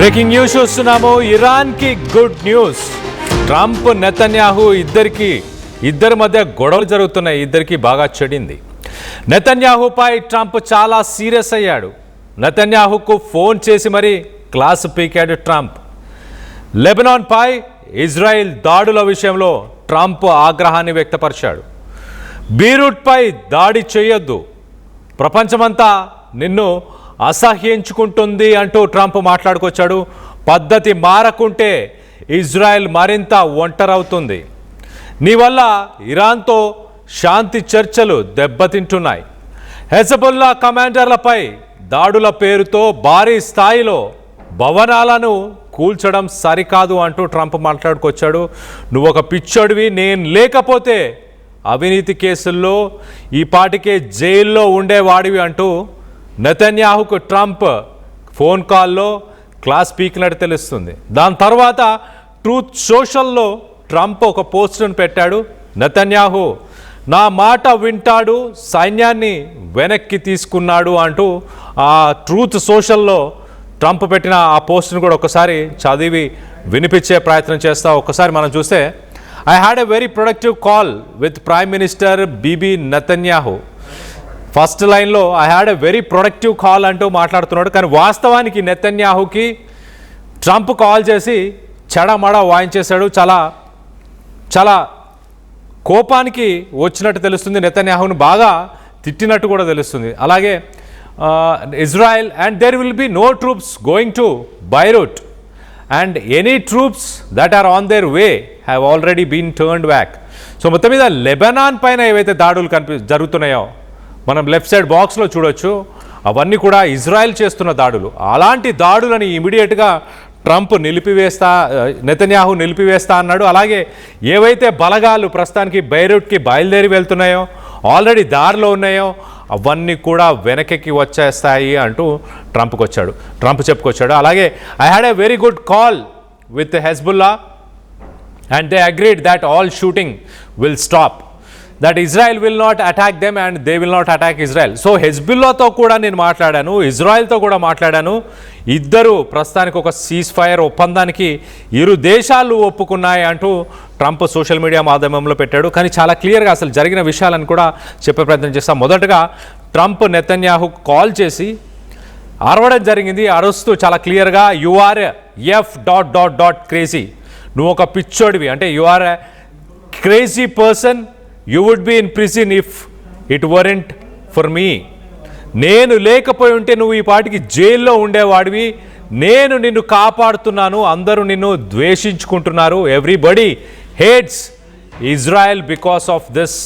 Breaking news చూస్తున్నాము. ఇరాన్కి good news. Trump Netanyahu ఇద్దరి మధ్య గొడవలు జరుగుతున్నాయి. ఇద్దరికి బాగా చెడింది. నెతన్యాహుపై ట్రంప్ చాలా సీరియస్ అయ్యాడు. నెతన్యాహుకు ఫోన్ చేసి మరీ క్లాసు పీకాడు ట్రంప్. లెబనాన్పై ఇజ్రాయిల్ దాడుల విషయంలో ట్రంప్ ఆగ్రహాన్ని వ్యక్తపరిచాడు. బీరూట్పై దాడి చేయొద్దు, ప్రపంచమంతా నిన్ను అసహ్యించుకుంటుంది అంటూ ట్రంప్ మాట్లాడుకొచ్చాడు. పద్ధతి మారకుంటే ఇజ్రాయెల్ మరింత ఒంటరవుతుంది. నీ వల్ల ఇరాన్తో శాంతి చర్చలు దెబ్బతింటున్నాయి. హెజబుల్లా కమాండర్లపై దాడుల పేరుతో భారీ స్థాయిలో భవనాలను కూల్చడం సరికాదు అంటూ ట్రంప్ మాట్లాడుకొచ్చాడు. నువ్వు ఒక పిచ్చోడివి, నేను లేకపోతే అవినీతి కేసుల్లో ఈ పాటికే జైల్లో ఉండేవాడివి అంటూ నెతన్యాహుకు ట్రంప్ ఫోన్ కాల్లో క్లాస్ పీకినట్టు తెలుస్తుంది. దాని తర్వాత ట్రూత్ సోషల్లో ట్రంప్ ఒక పోస్టును పెట్టాడు. నెతన్యాహు నా మాట వింటాడు, సైన్యాన్ని వెనక్కి తీసుకున్నాడు అంటూ ఆ ట్రూత్ సోషల్లో ట్రంప్ పెట్టిన ఆ పోస్టును కూడా ఒకసారి చదివి వినిపించే ప్రయత్నం చేస్తా. ఒకసారి మనం చూస్తే, I had a very productive call with Prime Minister Bibi Netanyahu. First లైన్లో I had a very productive call అంటూ మాట్లాడుతున్నాడు. కానీ వాస్తవానికి నెతన్యాహుకి ట్రంప్ కాల్ చేసి చెడమడ వాయించేశాడు. చాలా చాలా కోపానికి వచ్చినట్టు తెలుస్తుంది. నెతన్యాహును బాగా తిట్టినట్టు కూడా తెలుస్తుంది. అలాగే Israel and there will be no troops going to Beirut and any troops that are on their way have already been turned back. So మొత్తం మీద లెబనాన్ పైన ఏవైతే దాడులు జరుగుతున్నాయో మనం లెఫ్ట్ సైడ్ బాక్స్లో చూడొచ్చు. అవన్నీ కూడా ఇజ్రాయెల్ చేస్తున్న దాడులు. అలాంటి దాడులని ఇమీడియట్గా ట్రంప్ నెతన్యాహు నిలిపివేస్తా అన్నాడు. అలాగే ఏవైతే బలగాలు ప్రస్తుతానికి బైరూట్కి బయలుదేరి వెళ్తున్నాయో, ఆల్రెడీ దారిలో ఉన్నాయో, అవన్నీ కూడా వెనక్కి వచ్చేస్తాయి అంటూ ట్రంప్ చెప్పుకొచ్చాడు. అలాగే I had a very good call with Hezbollah and they agreed that all shooting will stop, that Israel will not attack them and they will not attack Israel. So హెజ్బుల్లాతో కూడా నేను మాట్లాడాను, ఇజ్రాయెల్తో కూడా మాట్లాడాను. ఇద్దరు ప్రస్తుతానికి ఒక సీజ్ ఫైర్ ఒప్పందానికి ఇరు దేశాలు ఒప్పుకున్నాయి అంటూ ట్రంప్ సోషల్ మీడియా మాధ్యమంలో పెట్టాడు. కానీ చాలా క్లియర్గా అసలు జరిగిన విషయాలను కూడా చెప్పే ప్రయత్నం చేస్తాం. మొదటగా ట్రంప్ నెతన్యాహు కాల్ చేసి అరవడం జరిగింది. అరుస్తూ చాలా క్లియర్గా you are F dot dot dot crazy, నువ్వు ఒక పిచ్చోడివి, అంటే you are a crazy person, you would be in prison if it weren't for me. నేను లేకపోయి ఉంటే నువ్వు ఈ పాటికి జైల్లో ఉండేవాడివి. నేను నిన్ను కాపాడుతున్నాను, అందరూ నిన్ను ద్వేషించుకుంటున్నారు. Everybody hates Israel because of this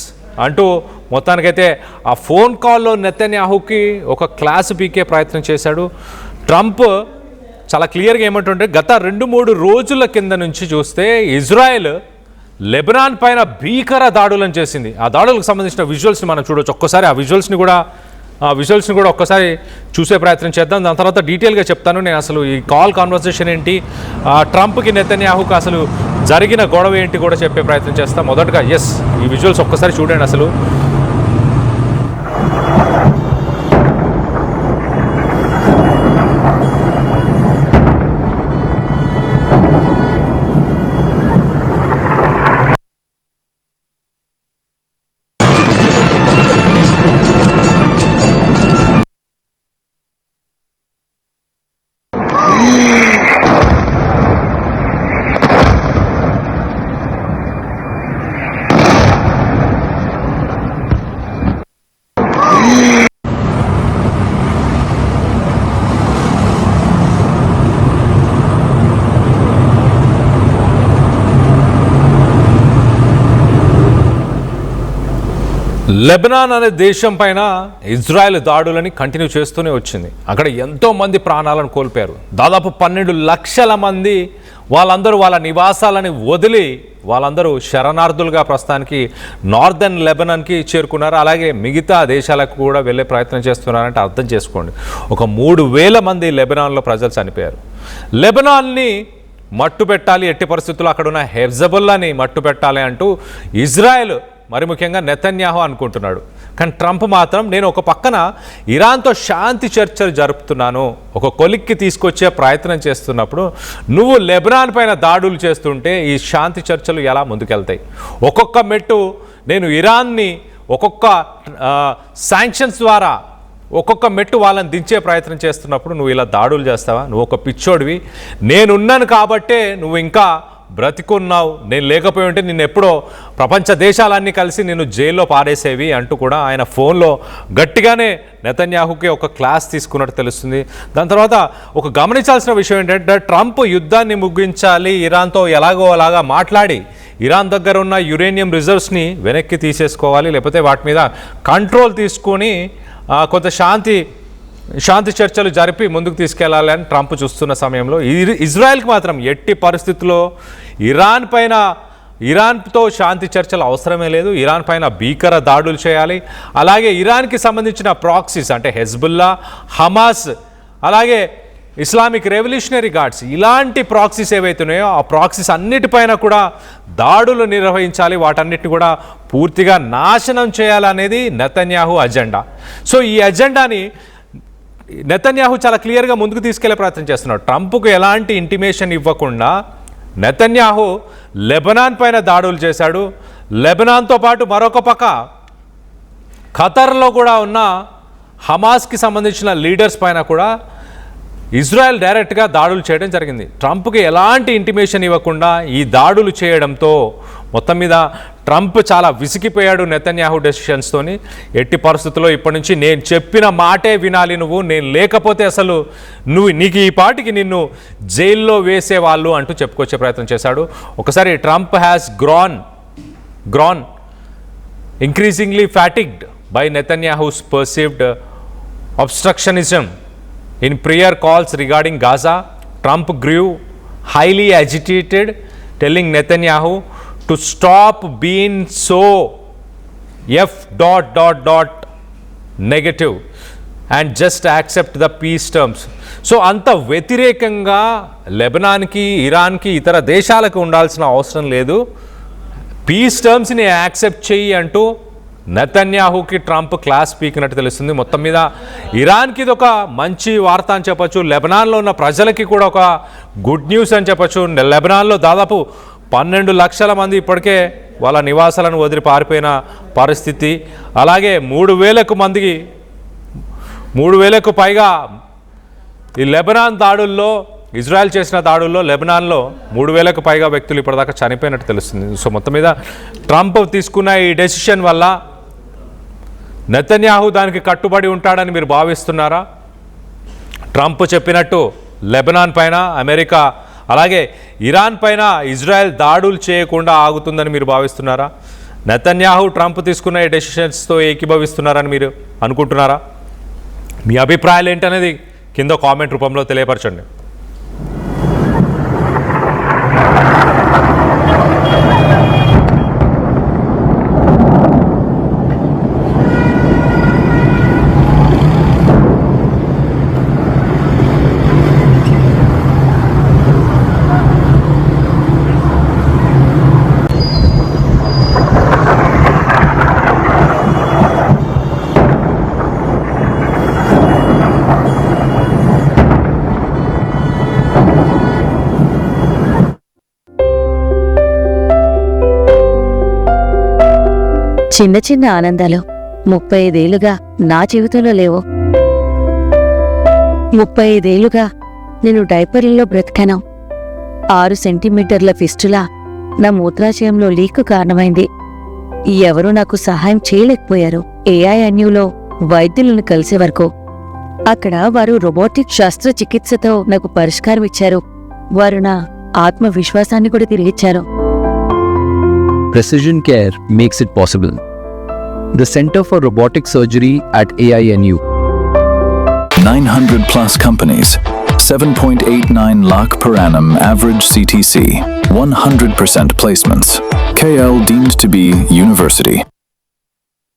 అంటూ మొత్తానికైతే ఆ ఫోన్ కాల్లో నెతన్యాహుకి ఒక క్లాస్ పీకే ప్రయత్నం చేశాడు. ట్రంప్ చాలా క్లియర్గా ఏమంటుంటే, గత 2-3 రోజుల కింద నుంచి చూస్తే ఇజ్రాయెల్ లెబనాన్ పైన భీకర దాడులను చేసింది. ఆ దాడులకు సంబంధించిన విజువల్స్ని మనం చూడవచ్చు. ఒక్కసారి ఆ విజువల్స్ని కూడా ఒక్కసారి చూసే ప్రయత్నం చేద్దాం. దాని తర్వాత డీటెయిల్గా చెప్తాను నేను అసలు ఈ కాల్ కాన్వర్సేషన్ ఏంటి, ట్రంప్కి నెతన్యాహుకు అసలు జరిగిన గొడవ ఏంటి కూడా చెప్పే ప్రయత్నం చేస్తాం. మొదటగా ఈ విజువల్స్ ఒక్కసారి చూడండి. అసలు లెబనాన్ అనే దేశం పైన ఇజ్రాయెల్ దాడులని కంటిన్యూ చేస్తూనే వచ్చింది. అక్కడ ఎంతోమంది ప్రాణాలను కోల్పోయారు. దాదాపు 12 లక్షల మంది వాళ్ళందరూ వాళ్ళ నివాసాలని వదిలి వాళ్ళందరూ శరణార్థులుగా ప్రస్తుతానికి నార్దర్న్ లెబనాన్కి చేరుకున్నారు. అలాగే మిగతా దేశాలకు కూడా వెళ్ళే ప్రయత్నం చేస్తున్నారంటే అర్థం చేసుకోండి. ఒక 3,000 మంది లెబనాన్లో ప్రజలు చనిపోయారు. లెబనాన్ని మట్టు పెట్టాలి, ఎట్టి పరిస్థితుల్లో అక్కడ ఉన్న హెజ్బుల్లాని మట్టు పెట్టాలి అంటూ ఇజ్రాయెల్ మరి ముఖ్యంగా నెతన్యాహు అనుకుంటున్నాడు. కానీ ట్రంప్ మాత్రం నేను ఒక పక్కన ఇరాన్తో శాంతి చర్చలు జరుపుతున్నాను, ఒక కొలిక్కి తీసుకొచ్చే ప్రయత్నం చేస్తున్నప్పుడు నువ్వు లెబనాన్ పైన దాడులు చేస్తుంటే ఈ శాంతి చర్చలు ఎలా ముందుకెళ్తాయి? ఒక్కొక్క మెట్టు నేను ఇరాన్ని ఒక్కొక్క శాంక్షన్స్ ద్వారా ఒక్కొక్క మెట్టు వాళ్ళని దించే ప్రయత్నం చేస్తున్నప్పుడు నువ్వు ఇలా దాడులు చేస్తావా? నువ్వు ఒక పిచ్చోడివి, నేనున్నాను కాబట్టే నువ్వు ఇంకా బ్రతికున్నావు, నేను లేకపోయి ఉంటే నిన్ను ఎప్పుడో ప్రపంచ దేశాలన్నీ కలిసి నిన్ను జైల్లో పారేసేవి అంటూ కూడా ఆయన ఫోన్లో గట్టిగానే నెతన్యాహుకి ఒక క్లాస్ తీసుకున్నట్టు తెలుస్తుంది. దాని తర్వాత ఒక గమనించాల్సిన విషయం ఏంటంటే ట్రంప్ యుద్ధాన్ని ముగించాలి, ఇరాన్తో ఎలాగో అలాగా మాట్లాడి ఇరాన్ దగ్గర ఉన్న యురేనియం రిజర్వ్స్ని వెనక్కి తీసేసుకోవాలి, లేకపోతే వాటి మీద కంట్రోల్ తీసుకొని కొంత శాంతి చర్చలు జరిపి ముందుకు తీసుకెళ్లాలి అని ట్రంప్ చూస్తున్న సమయంలో ఇజ్రాయెల్కి మాత్రం ఎట్టి పరిస్థితుల్లో ఇరాన్తో శాంతి చర్చలు అవసరమే లేదు, ఇరాన్ పైన భీకర దాడులు చేయాలి. అలాగే ఇరాన్కి సంబంధించిన ప్రాక్సీస్ అంటే హెజ్బుల్లా, హమాస్, అలాగే ఇస్లామిక్ రెవల్యూషనరీ గార్డ్స్, ఇలాంటి ప్రాక్సీస్ ఏవైతున్నాయో ఆ ప్రాక్సీస్ అన్నిటిపైన కూడా దాడులు నిర్వహించాలి, వాటన్నిటిని కూడా పూర్తిగా నాశనం చేయాలనేది నెతన్యాహు అజెండా. సో ఈ అజెండాని నెతన్యాహు చాలా క్లియర్గా ముందుకు తీసుకెళ్లే ప్రయత్నం చేస్తున్నాడు. ట్రంప్కు ఎలాంటి ఇంటిమేషన్ ఇవ్వకుండా నెతన్యాహు లెబనాన్ పైన దాడులు చేశాడు. లెబనాన్తో పాటు మరొక పక్క ఖతర్లో కూడా ఉన్న హమాస్కి సంబంధించిన లీడర్స్ పైన కూడా ఇజ్రాయెల్ డైరెక్ట్గా దాడులు చేయడం జరిగింది. ట్రంప్కి ఎలాంటి ఇంటిమేషన్ ఇవ్వకుండా ఈ దాడులు చేయడంతో మొత్తం మీద ట్రంప్ చాలా విసిగిపోయాడు నెతన్యాహు డెసిషన్స్తోని. ఎట్టి పరిస్థితుల్లో ఇప్పటి నుంచి నేను చెప్పిన మాటే వినాలి నువ్వు, నేను లేకపోతే అసలు నీకు ఈ పాటికి నిన్ను జైల్లో వేసేవాళ్ళు అంటూ చెప్పుకొచ్చే ప్రయత్నం చేశాడు. ఒకసారి Trump has grown increasingly fatigued by Netanyahu's perceived obstructionism in prayer calls regarding Gaza. Trump grew highly agitated, telling Netanyahu to stop being so negative and just accept the peace terms. So అంత వ్యతిరేకంగా లెబనాన్కి, ఇరాన్కి, ఇతర దేశాలకు ఉండాల్సిన అవసరం లేదు, piece టర్మ్స్ని accept చెయ్యి అంటూ నెతన్యాహుకి Trump class పీకినట్టు తెలుస్తుంది. మొత్తం మీద ఇరాన్కి ఇది ఒక మంచి వార్త అని చెప్పచ్చు, లెబనాన్లో ఉన్న ప్రజలకి కూడా ఒక గుడ్ న్యూస్ అని చెప్పచ్చు. లెబనాన్లో దాదాపు 12 లక్షల మంది ఇప్పటికే వాళ్ళ నివాసాలను వదిలి పారిపోయిన పరిస్థితి. అలాగే 3,000కు పైగా ఈ లెబనాన్ దాడుల్లో, ఇజ్రాయెల్ చేసిన దాడుల్లో లెబనాన్లో 3,000కు పైగా వ్యక్తులు ఇప్పటిదాకా చనిపోయినట్టు తెలుస్తుంది. సో మొత్తం మీద ట్రంప్ తీసుకున్న ఈ డెసిషన్ వల్ల నెతన్యాహు దానికి కట్టుబడి ఉంటాడని మీరు భావిస్తున్నారా? ట్రంప్ చెప్పినట్టు లెబనాన్ పైన అమెరికా, అలాగే ఇరాన్ పైన ఇజ్రాయెల్ దాడులు చేయకుండా ఆగుతుందని మీరు భావిస్తున్నారా? నెతన్యాహు ట్రంప్ తీసుకున్న ఈ డెసిషన్స్తో ఏకీభవిస్తున్నారని మీరు అనుకుంటున్నారా? మీ అభిప్రాయాలు ఏంటనేది కింద కామెంట్ రూపంలో తెలియపరచండి. చిన్న చిన్న ఆనందాలు 35 ఏళ్లుగా నా జీవితంలో లేవు. 35 ఏళ్లుగా నేను డైపర్లలో బ్రతికాను. 6 సెంటీమీటర్ల ఫిస్టులా నా మూత్రాశయంలో లీకు కారణమైంది. ఎవరూ నాకు సహాయం చేయలేకపోయారు. AINUలో వైద్యులను కలిసే వరకు. అక్కడ వారు రోబోటిక్ శస్త్రచికిత్సతో నాకు పరిష్కారం ఇచ్చారు. వారు నా ఆత్మవిశ్వాసాన్ని కూడా తిరిగిచ్చారు. Precision Care makes it possible. The Center for Robotic Surgery at AINU. 900 plus companies, 7.89 lakh per annum average CTC, 100% placements. KL deemed to be university.